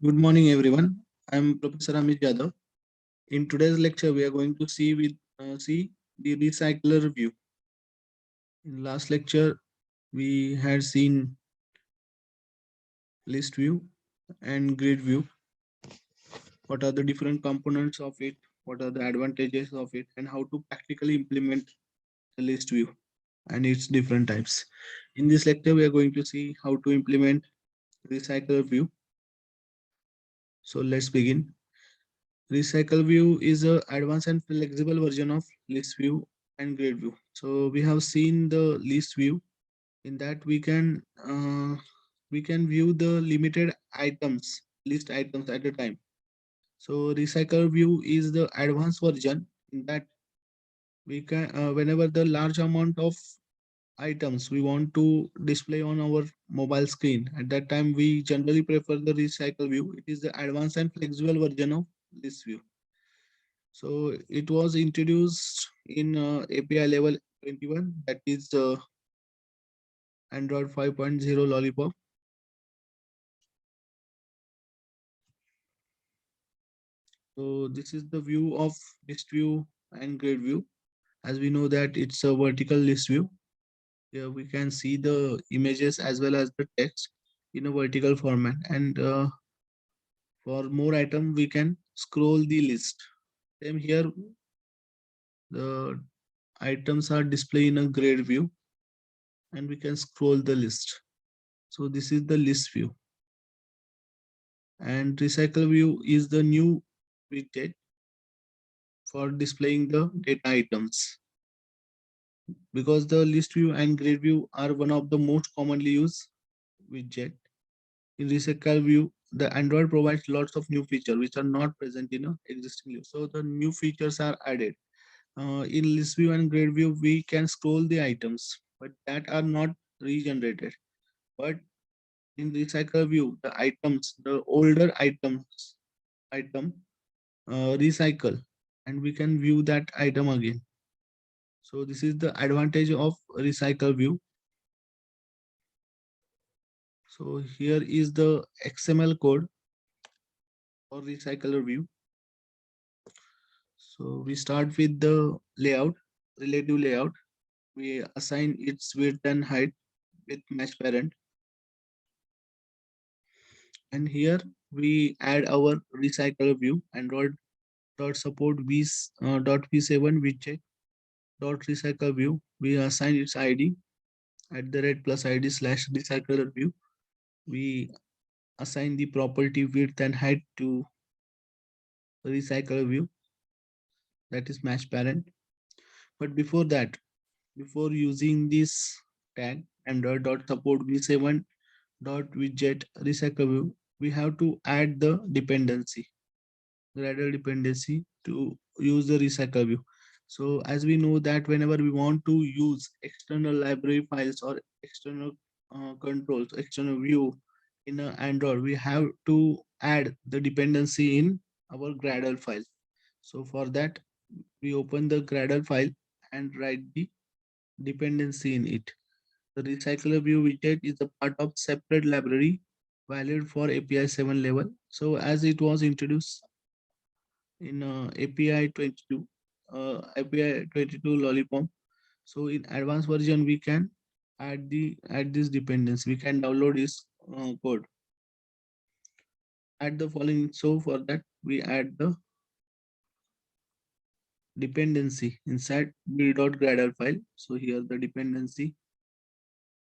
Good morning, everyone. I'm Professor Amit Jadhav. In today's lecture, we are going to see the recycler view. In last lecture, we had seen list view and grid view. What are the different components of it? What are the advantages of it? And how to practically implement the list view and its different types. In this lecture, we are going to see how to implement recycler view. So let's begin. Recycle view is a advanced and flexible version of list view and grid view. So we have seen the list view. In that we can view the limited items, list items at a time. So recycle view is the advanced version. In that we can whenever the large amount of items we want to display on our mobile screen, at that time we generally prefer the recycle view. It is the advanced and flexible version of list view. So it was introduced in API level 21, that is Android 5.0 Lollipop. So this is the view of list view and grid view. As we know that it's a vertical list view. Here we can see the images as well as the text in a vertical format. And for more item, we can scroll the list. Same here, the items are displayed in a grid view and we can scroll the list. So this is the list view. And recycle view is the new widget for displaying the data items, because the list view and grid view are one of the most commonly used widget. In recycle view, the Android provides lots of new features which are not present in a existing view. So the new features are added. In list view and grid view, we can scroll the items, but that are not regenerated. But in recycle view, the items, the older item recycle, and we can view that item again. So this is the advantage of recycle view. So here is the XML code for recycler view. So we start with the layout, relative layout. We assign its width and height with match parent. And here we add our recycler view, Android dot support v dot v7 widget dot recycle view. We assign its ID at the rate plus ID slash recycler view. We assign the property width and height to recycler view, that is match parent. But before that, before using this tag android dot support v7 dot widget recycle view, we have to add the dependency, Gradle dependency, to use the recycle view. So as we know that whenever we want to use external library files or external controls, external view in a Android, we have to add the dependency in our Gradle file. So for that, we open the Gradle file and write the dependency in it. The recycler view widget is a part of separate library valid for API 7 level. So as it was introduced in API 22, API 22 Lollipop. So in advanced version, we can add this dependency. We can download this code. Add the following. So for that, we add the dependency inside build.gradle file. So here the dependency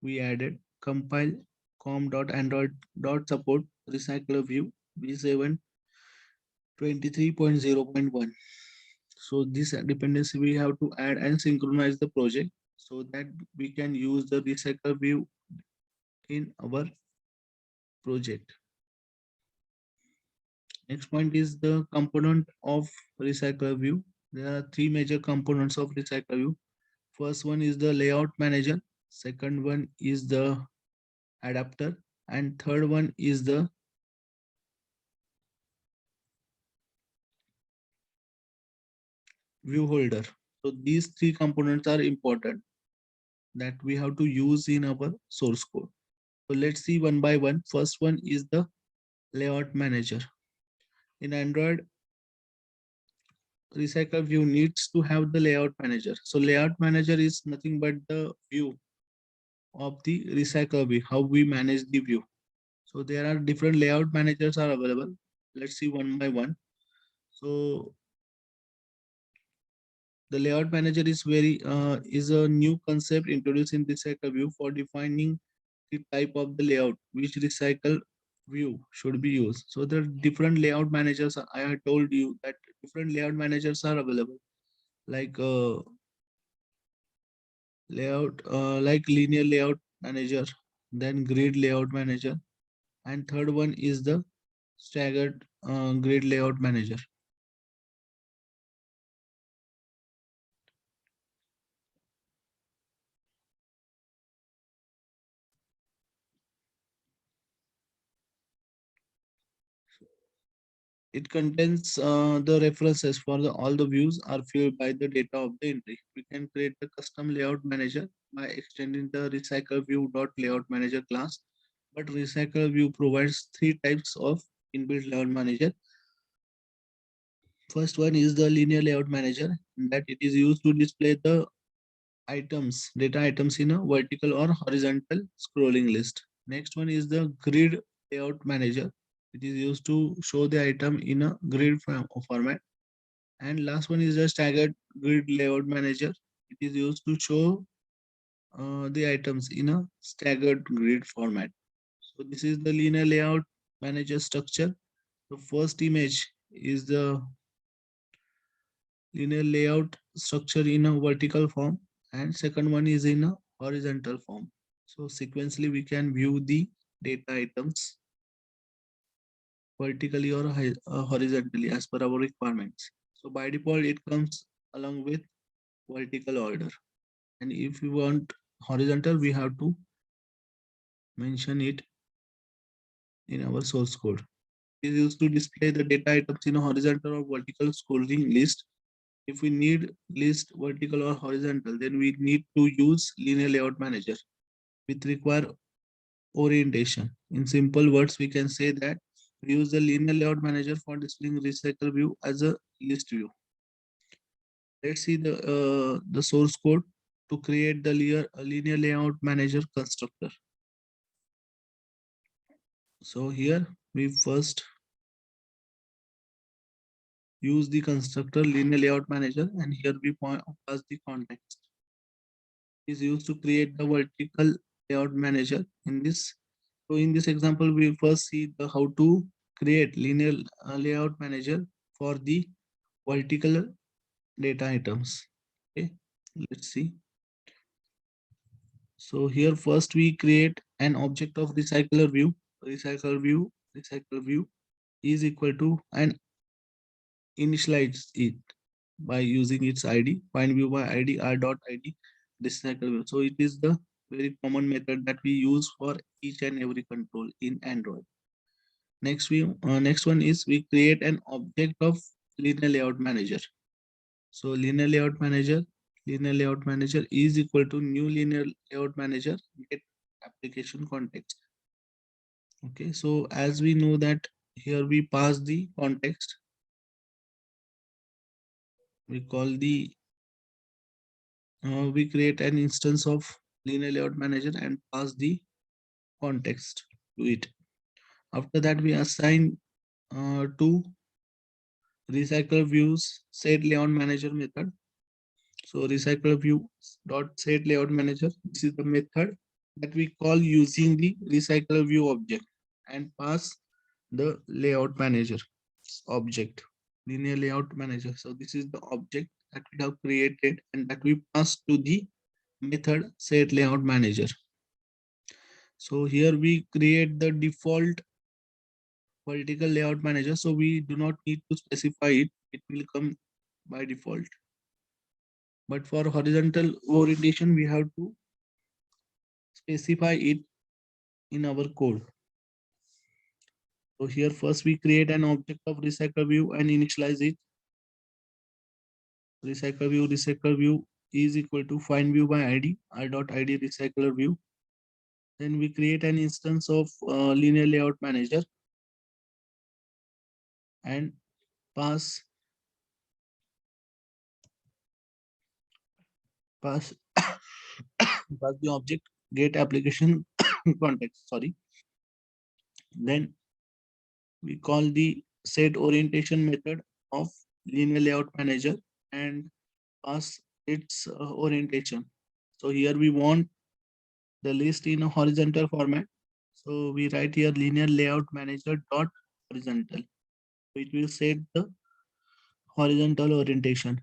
we added, compile com.android.support recycler view v7 23.0.1. So this dependency we have to add and synchronize the project so that we can use the recycle view in our project. Next point is the component of recycle view. There are three major components of recycle view. First one is the layout manager. Second one is the adapter, and third one is the view holder. So these three components are important that we have to use in our source code. So let's see one by one. First one is the layout manager. In Android, RecyclerView needs to have the layout manager. So layout manager is nothing but the view of the RecyclerView, how we manage the view. So there are different layout managers are available. Let's see one by one. So the layout manager is a new concept introduced in RecyclerView for defining the type of the layout which recycle view should be used. So there are different layout managers. I have told you that different layout managers are available, like like linear layout manager, then grid layout manager, and third one is the staggered grid layout manager. It contains the references for all the views are filled by the data of the entry. We can create a custom layout manager by extending the RecyclerView.layout manager class. But RecyclerView provides three types of inbuilt layout manager. First one is the linear layout manager, that it is used to display the data items in a vertical or horizontal scrolling list. Next one is the grid layout manager. It is used to show the item in a grid format. And last one is the staggered grid layout manager. It is used to show the items in a staggered grid format. So this is the linear layout manager structure. The first image is the linear layout structure in a vertical form, and second one is in a horizontal form. So sequentially we can view the data items vertically or horizontally as per our requirements. So by default it comes along with vertical order, and if we want horizontal we have to mention it in our source code. It is used to display the data items in a horizontal or vertical scrolling list. If we need list vertical or horizontal, then we need to use linear layout manager, which require orientation. In simple words, we can say that we use the linear layout manager for displaying recycle view as a list view. Let's see the source code to create the linear layout manager constructor. So here we first use the constructor linear layout manager, and here we pass the context. It is used to create the vertical layout manager in this. So in this example, we first see the how to create linear layout manager for the vertical data items. Okay, let's see. So here first we create an object of recycler view. Recycler view is equal to, and initialize it by using its ID, find view by ID r.id recycle view. So it is the very common method that we use for each and every control in Android. Next one is we create an object of linear layout manager. So linear layout manager is equal to new linear layout manager get application context. Okay, so as we know that here we pass the context, we call the we create an instance of linear layout manager and pass the context to it. After that, we assign to recycle views set layout manager method. So recycle view dot set layout manager. This is the method that we call using the recycle view object and pass the layout manager object, linear layout manager. So this is the object that we have created and that we pass to the method set layout manager. So here we create the default vertical layout manager. So we do not need to specify it. It will come by default. But for horizontal orientation, we have to specify it in our code. So here first we create an object of recycle view and initialize it. Recycle view is equal to find view by ID, r.id recycler view. Then we create an instance of linear layout manager. and pass pass pass the object get application context. Sorry. Then we call the set orientation method of linear layout manager and pass its orientation. So here we want the list in a horizontal format. So we write here linear layout manager dot horizontal. It will set the horizontal orientation.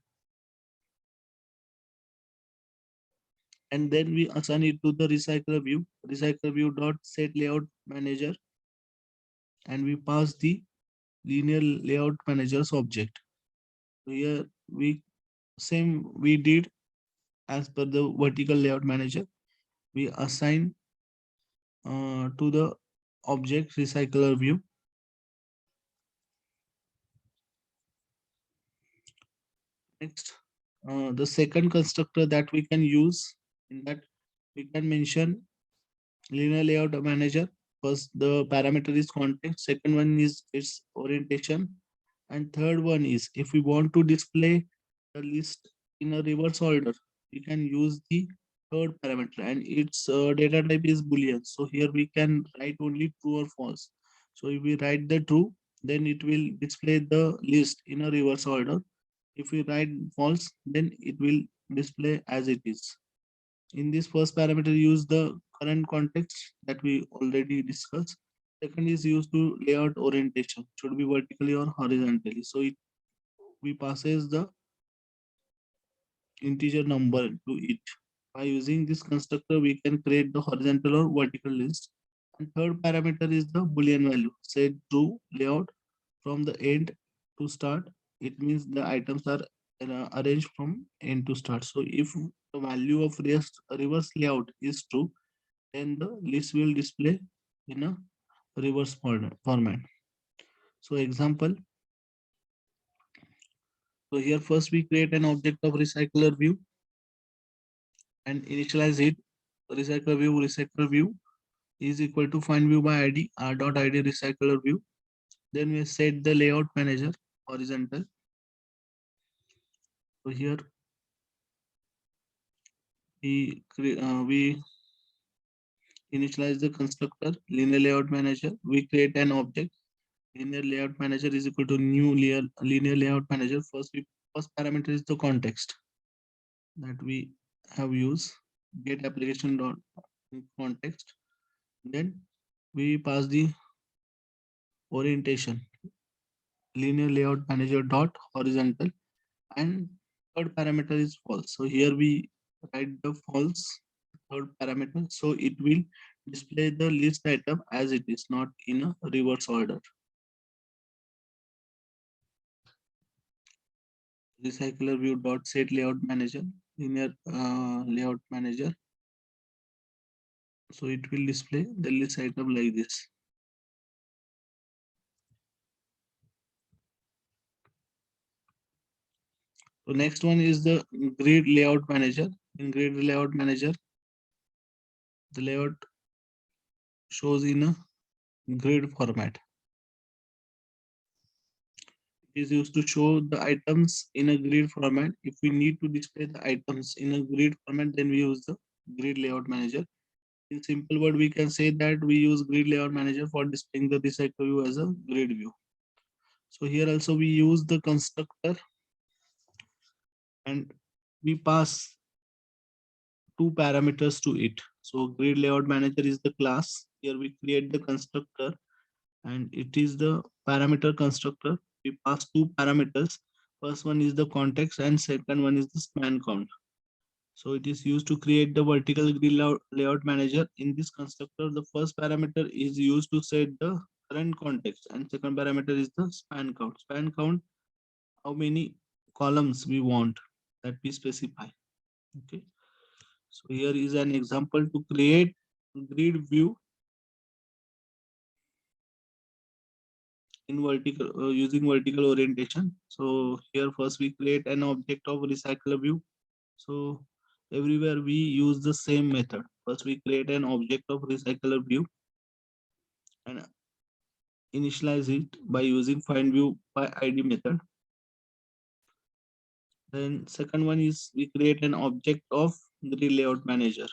And then we assign it to the recycler view dot set layout manager, and we pass the linear layout manager's object. So here we same we did as per the vertical layout manager. We assign to the object recycler view. Next, the second constructor that we can use, in that we can mention linear layout manager. First, the parameter is context. Second one is its orientation. And third one is if we want to display the list in a reverse order, we can use the third parameter, and its data type is boolean. So here we can write only true or false. So if we write the true, then it will display the list in a reverse order. If we write false, then it will display as it is. In this first parameter, use the current context that we already discussed. Second is used to layout orientation, should be vertically or horizontally. So it we passes the integer number to it. By using this constructor, we can create the horizontal or vertical list. And third parameter is the boolean value. Set true layout from the end to start. It means the items are arranged from end to start. So if the value of reverse layout is true, then the list will display in a reverse format. So example, so here first we create an object of recycler view and initialize it. Recycler view is equal to find view by id r dot id recycler view. Then we set the layout manager horizontal. So here we initialize the constructor linear layout manager. We create an object linear layout manager is equal to new linear layout manager. First parameter is the context that we have used get application dot context. Then we pass the orientation linear layout manager dot horizontal, and third parameter is false. So here we write the false third parameter. So it will display the list item as it is, not in a reverse order. Recycler view dot set layout manager linear layout manager. So it will display the list item like this. So next one is the grid layout manager. In grid layout manager, the layout shows in a grid format. It is used to show the items in a grid format. If we need to display the items in a grid format, then we use the grid layout manager. In simple word, we can say that we use grid layout manager for displaying the recycle view as a grid view. So here also we use the constructor and we pass two parameters to it. So grid layout manager is the class. Here we create the constructor and it is the parameter constructor. We pass two parameters. First one is the context and second one is the span count. So it is used to create the vertical grid layout manager. In this constructor, the first parameter is used to set the current context and second parameter is the span count. Span count, how many columns we want that we specify. Okay. So here is an example to create grid view in vertical using vertical orientation. So here first we create an object of recycler view. So everywhere we use the same method. First we create an object of recycler view and initialize it by using find view by ID method. Then second one is we create an object of grid layout manager.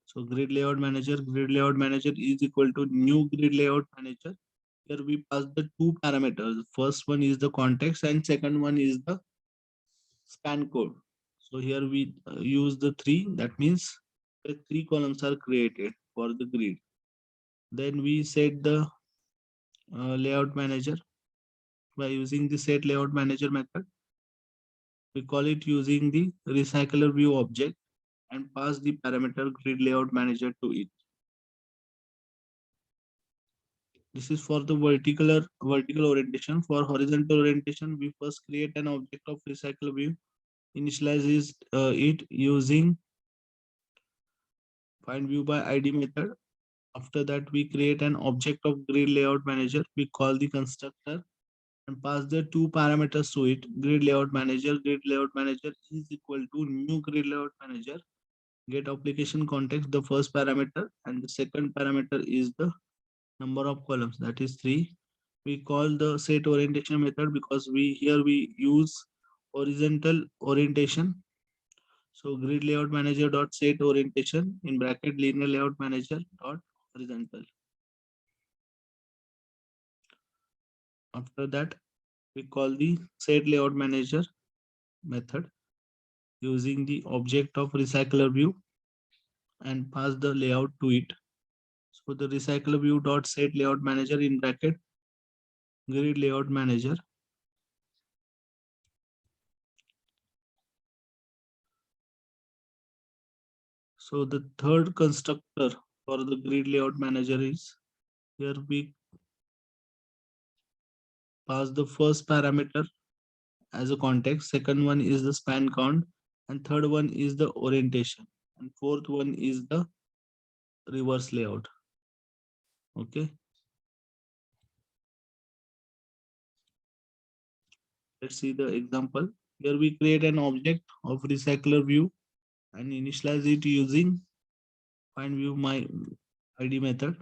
So grid layout manager is equal to new grid layout manager. Here we pass the two parameters. First one is the context and second one is the span code. So here we use the three. That means the three columns are created for the grid. Then we set the layout manager by using the set layout manager method. We call it using the recycler view object and pass the parameter grid layout manager to it. This is for the vertical orientation. For horizontal orientation, we first create an object of recycle view, initialize it using find view by ID method. After that, we create an object of grid layout manager. We call the constructor and pass the two parameters to it. Grid layout manager. Grid layout manager is equal to new grid layout manager. Get application context, the first parameter, and the second parameter is the number of columns, that is 3. We call the set orientation method because we use horizontal orientation. So grid layout manager dot set orientation in bracket linear layout manager dot horizontal. After that, we call the set layout manager method using the object of recycler view and pass the layout to it. So the recycler view dot set layout manager in bracket grid layout manager. So the third constructor for the grid layout manager is here we pass the first parameter as a context, second one is the span count, and third one is the orientation, and fourth one is the reverse layout. Okay. Let's see the example. Here we create an object of recycler view and initialize it using find view my ID method.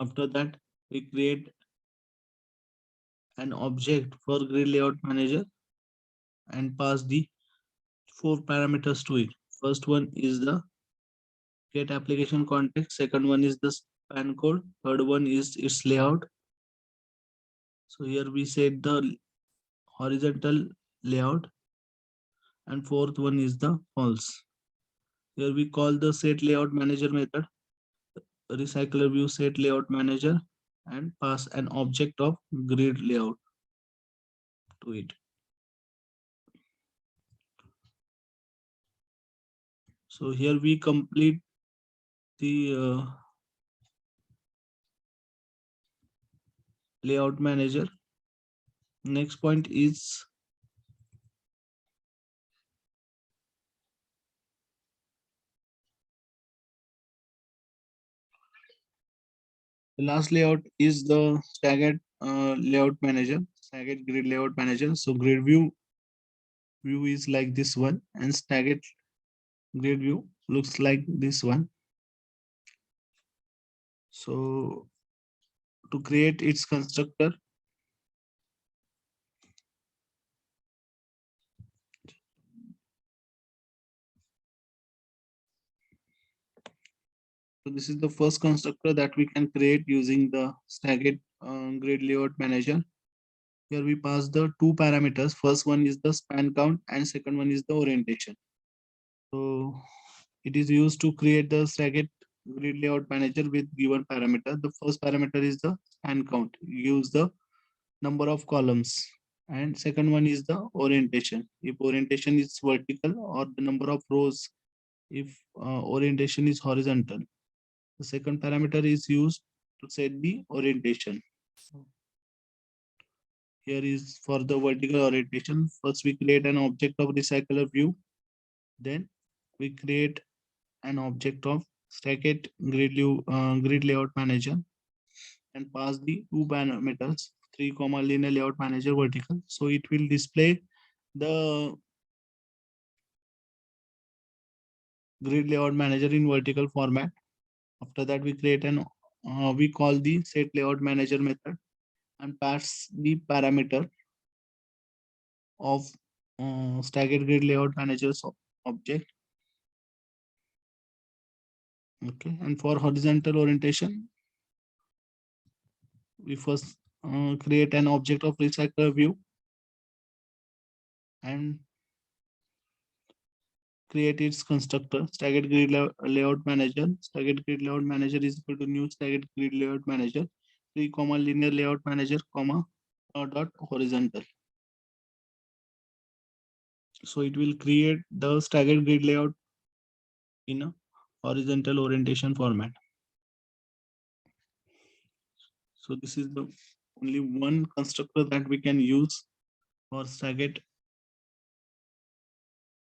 After that, we create an object for grid layout manager and pass the 4 parameters to it. First one is the get application context, second one is the span code, third one is its layout. So here we set the horizontal layout and fourth one is the false. Here we call the set layout manager method, recycler view set layout manager, and pass an object of grid layout to it. So here we complete the layout manager. Next point is the last layout is the staggered layout manager, staggered grid layout manager. So grid view is like this one, and staggered grid view looks like this one. So to create its constructor, so this is the first constructor that we can create using the staggered grid layout manager. Here we pass the two parameters. First one is the span count and second one is the orientation. So it is used to create the staggered grid layout manager with given parameter. The first parameter is the span count. Use the number of columns. And second one is the orientation. If orientation is vertical, or the number of rows if orientation is horizontal. The second parameter is used to set the orientation. Here is for the vertical orientation. First we create an object of recycler view. Then we create an object of stacked grid layout manager and pass the two parameters 3 comma linear layout manager vertical. So it will display the grid layout manager in vertical format. After that, we create an we call the set layout manager method and pass the parameter of staggered grid layout manager's object. Okay, and for horizontal orientation, we first create an object of recycler view and create its constructor staggered grid layout manager. Staggered grid layout manager is equal to new staggered grid layout manager 3 comma linear layout manager comma dot horizontal. So it will create the staggered grid layout in a horizontal orientation format. So this is the only one constructor that we can use for staggered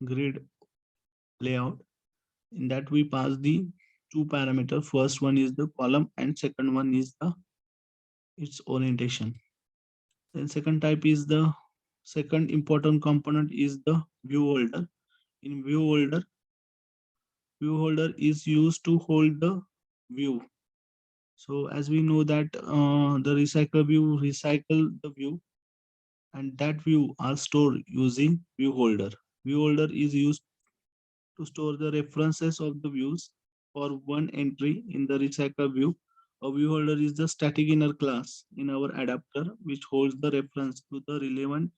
grid layout. In that we pass the two parameter. First one is the column and second one is the its orientation. Then second type is the second important component is the view holder. In view holder is used to hold the view. So as we know that the recycle view recycle the view and that view are stored using view holder. View holder is used to store the references of the views for one entry in the recycle view. A view holder is the static inner class in our adapter which holds the reference to the relevant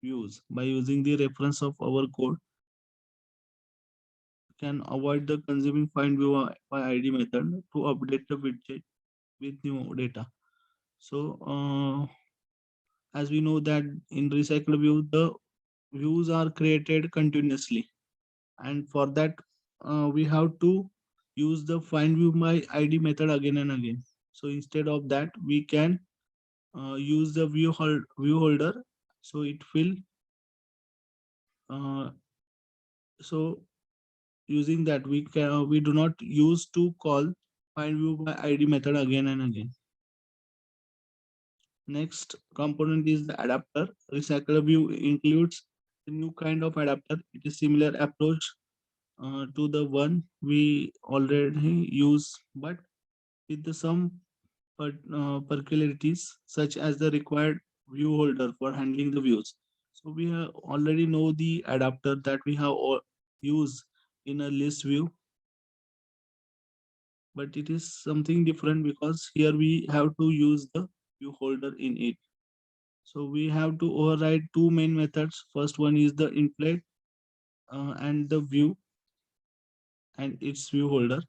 views. By using the reference of our code, we can avoid the consuming find view by ID method to update the widget with new data. So as we know that in recycle view, the views are created continuously. And for that, we have to use the find view by ID method again and again. So instead of that, we can use the view holder. So it will, uh, so using that we do not use to call find view by ID method again and again. Next component is the adapter. Recycler view includes a new kind of adapter. It is similar approach to the one we already use, but with the some peculiarities such as the required view holder for handling the views. So we already know the adapter that we have used in a list view, but it is something different because here we have to use the view holder in it. So we have to override two main methods. First one is the inflate and the view and its view holder,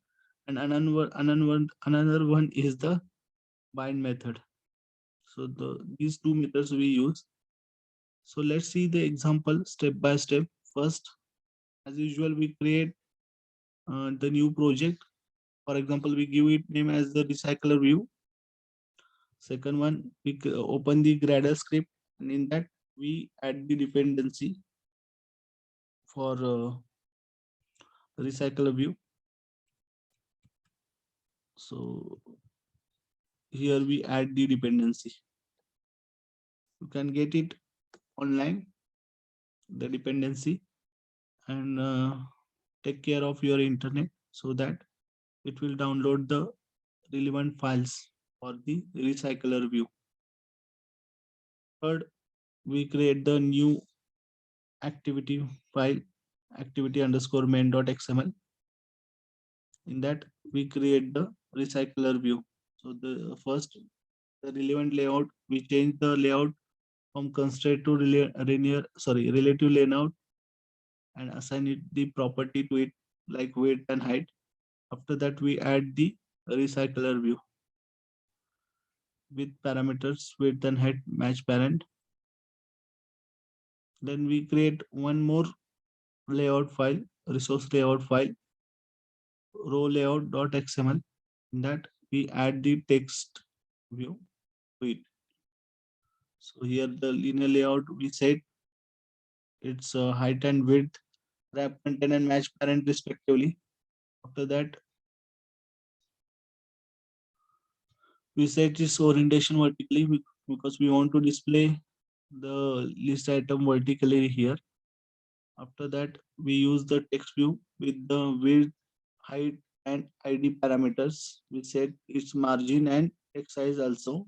and another one is the bind method. So these two methods we use. So let's see the example step by step. First, as usual, we create the new project. For example, we give it name as the recycler view. Second one, we open the Gradle script, and in that we add the dependency for recycler view. So here we add the dependency. You can get it online, the dependency, and take care of your internet so that it will download the relevant files for the recycler view. Third, we create the new activity file activity underscore main.xml. In that we create the recycler view. So the first, the relevant layout, we change the layout from constraint to relative layout and assign it the property to it like width and height. After that, we add the recycler view with parameters width and height match parent. Then we create one more layout file, resource layout file, row layout.xml. In that we add the text view to it. So here the linear layout we set its height and width, wrap content and match parent respectively. After that, we set its orientation vertically because we want to display the list item vertically here. After that, we use the text view with the width, height, and ID parameters. We set its margin and text size also,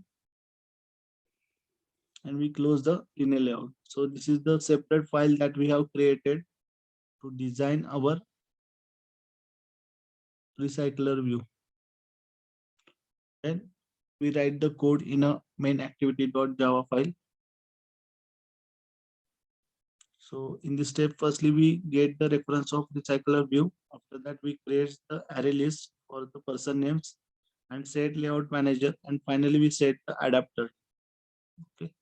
and we close the linear layout. So this is the separate file that we have created to design our recycler view. Then we write the code in a main activity.java file. So in this step, firstly, we get the reference of recycler view. After that, we create the array list for the person names and set layout manager. And finally, we set the adapter. Okay.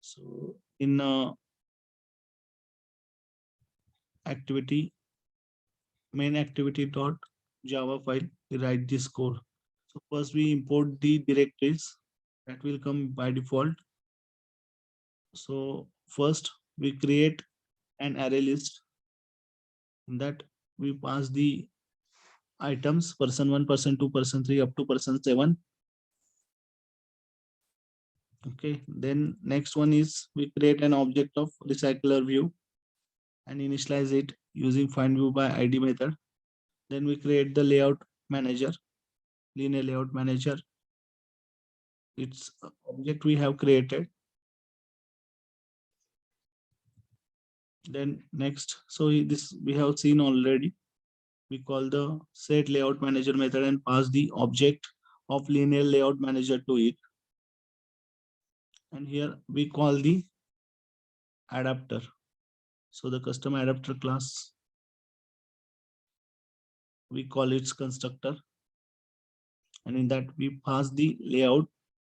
So in activity, main activity.java file, we write this code. So first we import the directories that will come by default. So first we create an array list. In that we pass the items person 1, person 2, person 3 up to person 7. Okay, then next one is we create an object of recycler view and initialize it using find view by id method. Then we create the layout manager, linear layout manager. It's object we have created. Then next, so this we have seen already. We call the set layout manager method and pass the object of linear layout manager to it. And here we call the adapter. So the custom adapter class, we call its constructor. And in that we pass the layout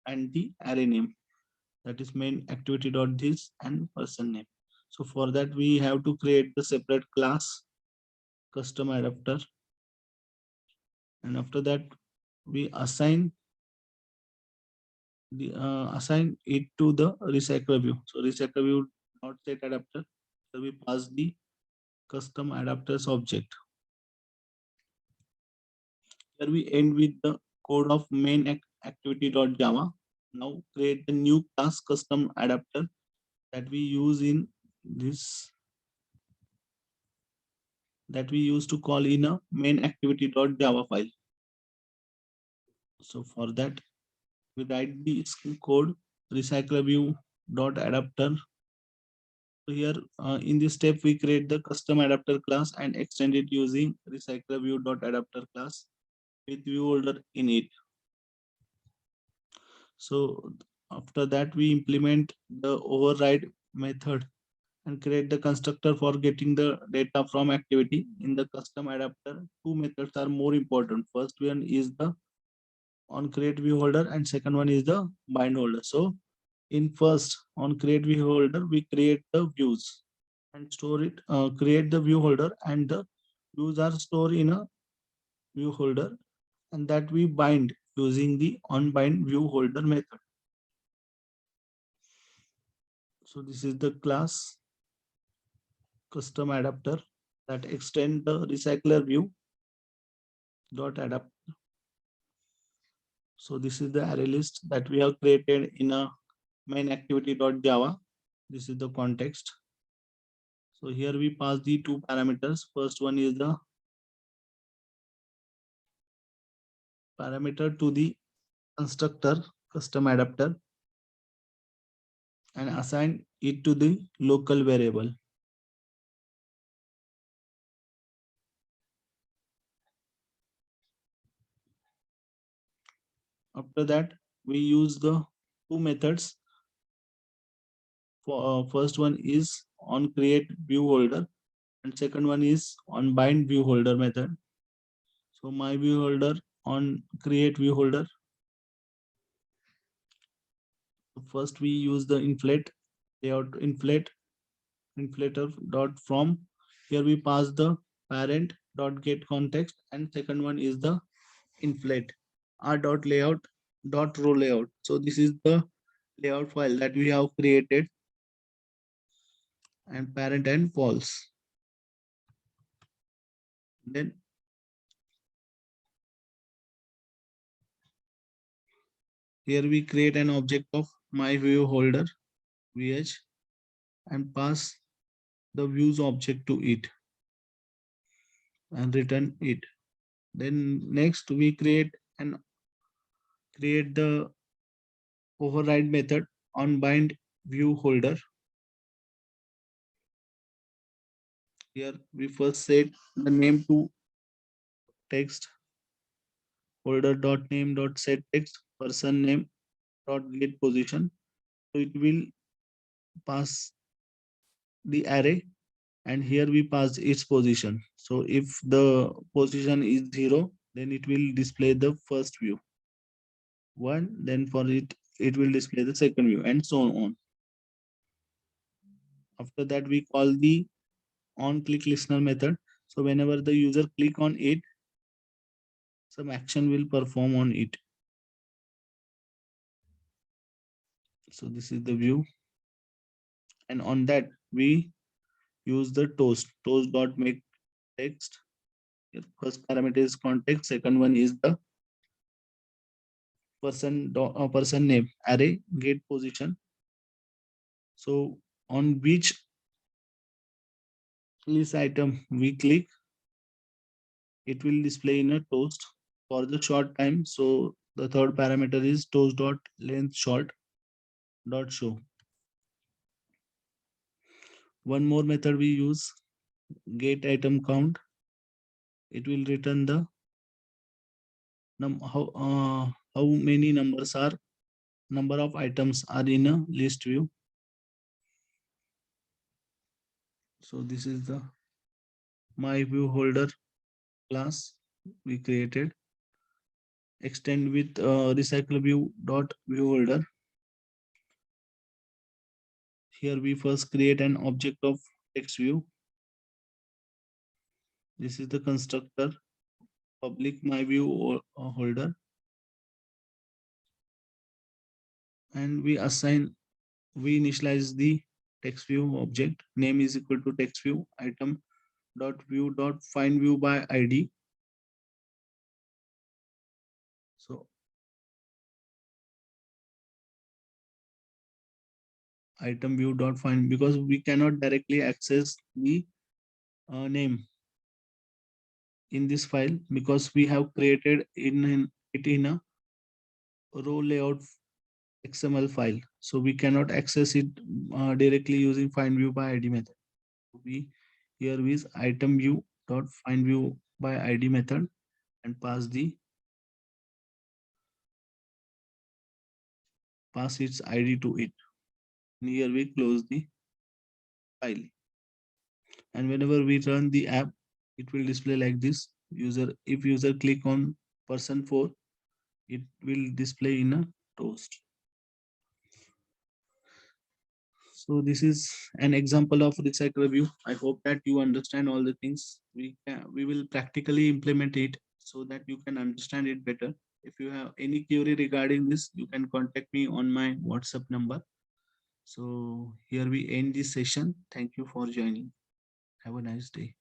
and the array name. That is main activity dot this and person name. So for that we have to create the separate class custom adapter. And after that we assign it to the recycler view. So recycler view not set adapter. So we pass the custom adapters object. Here we end with the code of main activity.java. Now create the new class custom adapter that we use in this, that we use to call in a main activity.java file. So for that we write the code RecyclerView.adapter. So here in this step we create the custom adapter class and extend it using RecyclerView.adapter class with view holder in it. So after that we implement the override method and create the constructor for getting the data from activity. In the custom adapter, two methods are more important. First one is the on create view holder and second one is the bind holder. So in first on create view holder, we create the views and store it, create the view holder, and the views are stored in a view holder, and that we bind using the on bind view holder method. So this is the class custom adapter that extend the recycler view dot adapt. So this is the array list that we have created in a main activity.java. This is the context. So here we pass the two parameters. First one is the parameter to the constructor custom adapter and assign it to the local variable. After that, we use the two methods. For first one is on create view holder and second one is on bind view holder method. So my view holder on create view holder. First we use the inflate layout inflator dot from. Here we pass the parent dot get context and second one is the inflate r dot layout dot row layout. So this is the layout file that we have created and parent and false. Then here we create an object of my view holder vh and pass the views object to it and return it. Then next we create the override method on bind view holder. Here we first set the name to text holder dot name dot set text person name dot get position. So it will pass the array, and here we pass its position. So if the position is 0, then it will display the first view. 1, then for it will display the second view, and so on. After that, we call the on click listener method. So whenever the user click on it, some action will perform on it. So this is the view, and on that we use the toast dot make text. First parameter is context, second one is the person name array get position. So on which list item we click, it will display in a toast for the short time. So the third parameter is toast dot length short dot show. One more method we use, get item count. It will return the how many number of items are in a list view. So this is the my view holder class we created. Extend with RecyclerView dot view holder. Here we first create an object of text view. This is the constructor public my view holder, and we initialize the text view object. Name is equal to text view item dot view dot find view by ID. So item view dot find, because we cannot directly access the name in this file, because we have created it in a row layout XML file. So we cannot access it directly using find view by ID method. We here is item view dot find view by ID method and pass its ID to it. And here we close the file. And whenever we run the app, it will display like this. If user click on person 4, it will display in a toast. So this is an example of RecyclerView. I hope that you understand all the things. We will practically implement it so that you can understand it better. If you have any query regarding this, you can contact me on my WhatsApp number. So here we end this session. Thank you for joining. Have a nice day.